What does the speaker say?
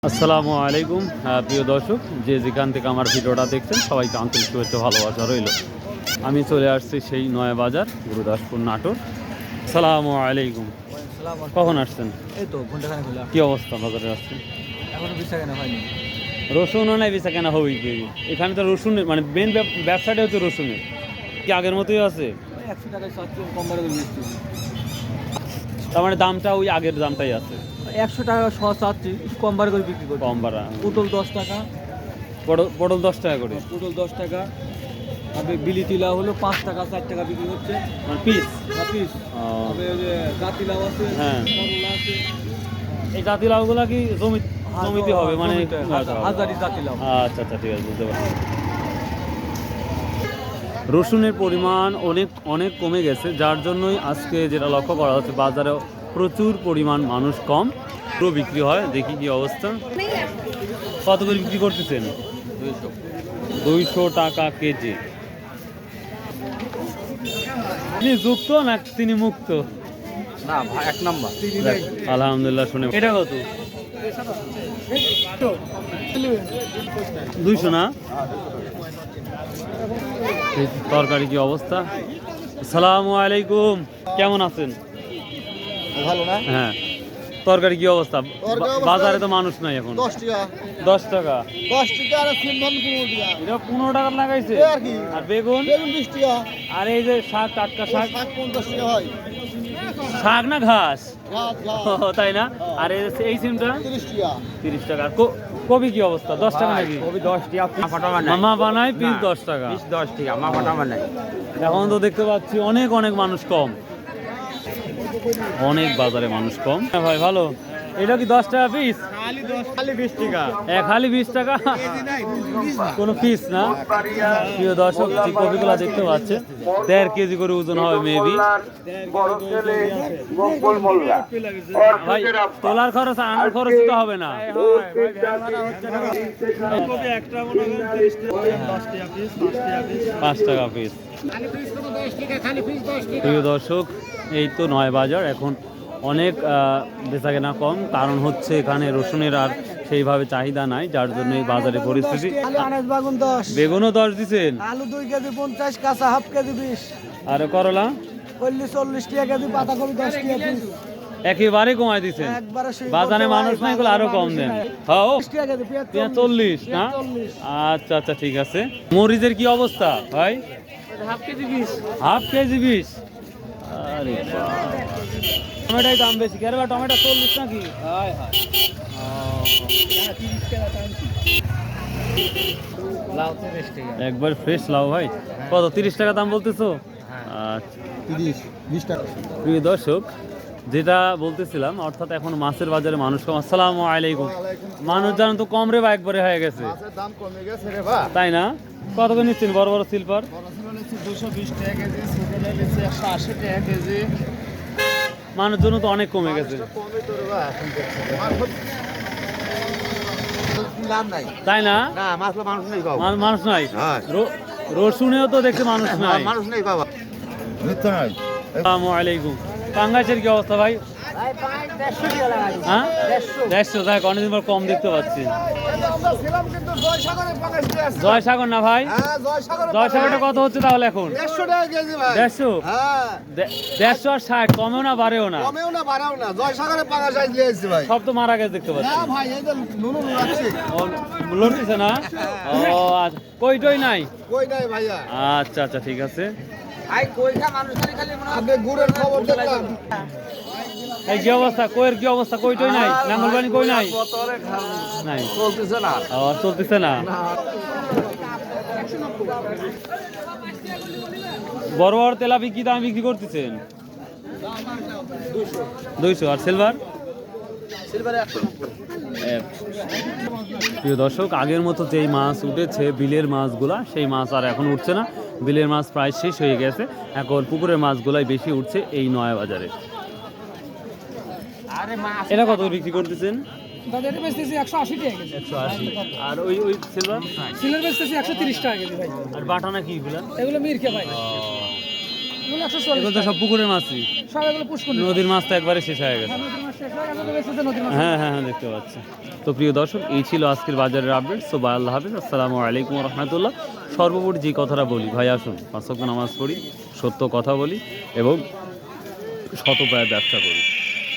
আসসালামু আলাইকুম প্রিয় দর্শক, যে যেখান থেকে আমার ভিডিওটা দেখছেন সবাইকে আন্তরিক শুভেচ্ছা ভালোবাসা রইল। আমি চলে আসছি সেই নয়া বাজার, গুরুদাসপুর, নাটোর। আসসালামু আলাইকুম। কখন আসছেন? এই তো ঘন্টাখানেক হলো। কি অবস্থা বাজারে আসছেন? এখনো বেচা কেনা হয়নি। রসুনও নাই, বেচা কেনা হবেই কি? এখানে তো রসুনের মানে মেন ব্যবসাটা হচ্ছে রসুনের। কি আগের মতোই আছে? 100 টাকায় 7 কম বারে বেচছি। তার মানে দামটা ওই আগের দামটাই আছে। 100 টাকা সহ চাচ্ছি, কম বারে করে বিক্রি করি। কম বাড়া। পটল 10 টাকা, পটল 10 টাকা করে, পটল 10 টাকা। তবে বিলিতি লাউ হলো 5 টাকা 4 টাকা বিক্রি হচ্ছে মানে পিস। পিস। তবে ওই যে জাতি লাউ আছে, হ্যাঁ। করলা আছে। এই জাতি লাউগুলা কি জমিতে হবে মানে? হাজারি জাতি লাউ। আচ্ছা আচ্ছা, ঠিক আছে, বুঝতে পারছি। রসুনের পরিমাণ অনেক কমে গেছে, যার জন্যই আজকে যেটা লক্ষ্য করা হচ্ছে বাজারে প্রচুর পরিমাণ মানুষ কম, পুরো বিক্রি হয়। দেখি কি অবস্থা। কত করে বিক্রি করতেছেন? 200 টাকা কেজি। তিনি যুক্ত না তিনি মুক্ত? না ভাই, 1 নাম্বার। আলহামদুলিল্লাহ। শুনে এটা কত? 200 না? তরকারি কি অবস্থা? আসসালামু আলাইকুম, কেমন আছেন? ভালো না? হ্যাঁ, তরকারি কি অবস্থা? বাজারে তো মানুষ নাই এখন। 10 টাকা। 10 টাকা। 10 টাকা আর 15 টাকা। এটা 15 টাকা লাগাইছে। আর বেগুন? বেগুন 20 টাকা। আর এই যে শাক, টাটকা শাক? শাক 50 টাকা হয়। শাক না ঘাস? ঘাস। তাই না? আর এই সিমটা 30 টাকা। 30 টাকা। আর কবি কি অবস্থা? 10 টাকা নাকি? কবি 10 টাকা। মামা বানায় পিস 10 টাকা। 10 টাকা মা ফাটা বানায়। এখন তো দেখতে পাচ্ছি অনেক মানুষ কম, অনেক বাজারে মানুষ কম। হ্যাঁ ভাই, ভালো। এটা কি 10 টাকা পিস? খালি 20 টাকা। খালি 20 টাকা, কোনো পিস না। প্রিয় দর্শক, যে কপিগুলা দেখতে পাচ্ছে 1.5 কেজি করে ওজন হবে মেবি। ভাই, তোলার খরচ আনার খরচ তো হবে না? 5 টাকা পিস। প্রিয় দর্শক, এই তো নয় বাজার এখন অনেক বেচাকেনা কম, কারণ হচ্ছে এখানে রসুনের আর সেইভাবে চাহিদা নাই, যার জন্য এই বাজারে পরিস্থিতি। বেগুনও 10 দিচ্ছেন? আলু 2 কেজি 50, কাঁচা হাফ কেজি 20, আর করলা 40 টাকা কেজি, পাতাকপি 10 টাকা পিস। একেবারে কমাই দিচ্ছেন। বাজারে মানুষ নাই, এগুলো আরো কম দেন। হ্যাঁ, 20 টাকা কেজি, পেঁয়াজ 40 না? আচ্ছা আচ্ছা, ঠিক আছে। মরিচের কি অবস্থা ভাই? Half KG 20। Half KG 20? আরে টমেটোর দাম বেশি কেন? টমেটো 40 নাকি? একবার ফ্রেশ লাউ ভাই। কত? 30 টাকা দাম বলতেছো? আচ্ছা, 20 টাকা। প্রিয় দর্শক, যেটা বলতেছিলাম, অর্থাৎ এখন মাছের বাজারে মানুষ কম। আসসালামু আলাইকুম। মানুষ জানো তো কম রে বা একবারে হয়ে গেছে, দাম কমে গেছে রে ভাই। তাই না? কত করে নিচ্ছেন বড় বড় সিলভার? 220 টাকা কেজি, ছোটটা নিচ্ছে 180 টাকা কেজি। মানুষজন তো অনেক কমে গেছে, তাই না? মানুষ নাই। রসুনেও তো দেখতে মানুষ নাই। আসসালামু আলাইকুম। পাঙ্গাসের কি অবস্থা ভাই? হ্যাঁ, 150। দেখ, অনেকদিন পর কম দেখতে পাচ্ছি। জয়সাগর না ভাই? জয়সাগরটা কত হচ্ছে তাহলে এখন? 150 টাকা কেজি ভাই। 150? 150 আর 60, কমেও না বাড়েও না। কমেও না বাড়াও না। জয়সাগরে পাঙ্গাস আইজ নিয়ে এসেছি ভাই। সব তো মারা গেছে দেখতে পাচ্ছি। না ভাই, এই যে নুনু লাগছে। ও, লড়তেছে না? ও আচ্ছা, কই নাই? কই নাই ভাইয়া। আচ্ছা আচ্ছা, ঠিক আছে। আই কইটা মানুষ খালি মনে আপনি গুড়ের খবর দেখলাম। এই কি অবস্থা? কইয়ের কি অবস্থা? কই নাই? নাঙ্গলবানি কই নাই? নাই, চলতেছে না। চলতেছে না। বড় বড় তেলাপি কি দাম বিক্রি করতেছেন? 200। আর সিলভার? প্রিয় দর্শক, আগের মতো যেই মাছ উঠেছে বিলের মাছগুলা, সেই মাছ আর এখন উঠছে না। বিলের মাছ প্রায় শেষ হয়ে গেছে, এখন পুকুরের মাছগুলাই বেশি উঠছে এই নয়া বাজারে। এটা কত বিক্রি করতেছেন? 180 টাকা কেজি। 180। আর ওই সিলভার? সিলভার বেচতেছি 130 টাকা কেজি ভাই। আর বাটানা কি এগুলা? এগুলো মিরকে ভাই। এগুলো 140। এগুলো তো সব পুকুরের মাছই। সব এগুলো পুষ্কুনি। নদীর মাছ তো একবারে শেষ হয়ে গেছে। হ্যাঁ হ্যাঁ হ্যাঁ দেখতে পাচ্ছি। তো প্রিয় দর্শক, এই ছিল আজকের বাজারের আপডেট। সো বাই, আল্লাহ হাফিজ, আসসালামু আলাইকুম রহমতুল্লাহ। সর্বোপরি যে কথাটা বলি, ভাই আসুন 5 ওয়াক্ত নামাজ পড়ি, সত্য কথা বলি এবং শতপ্রায় ব্যবসা করি।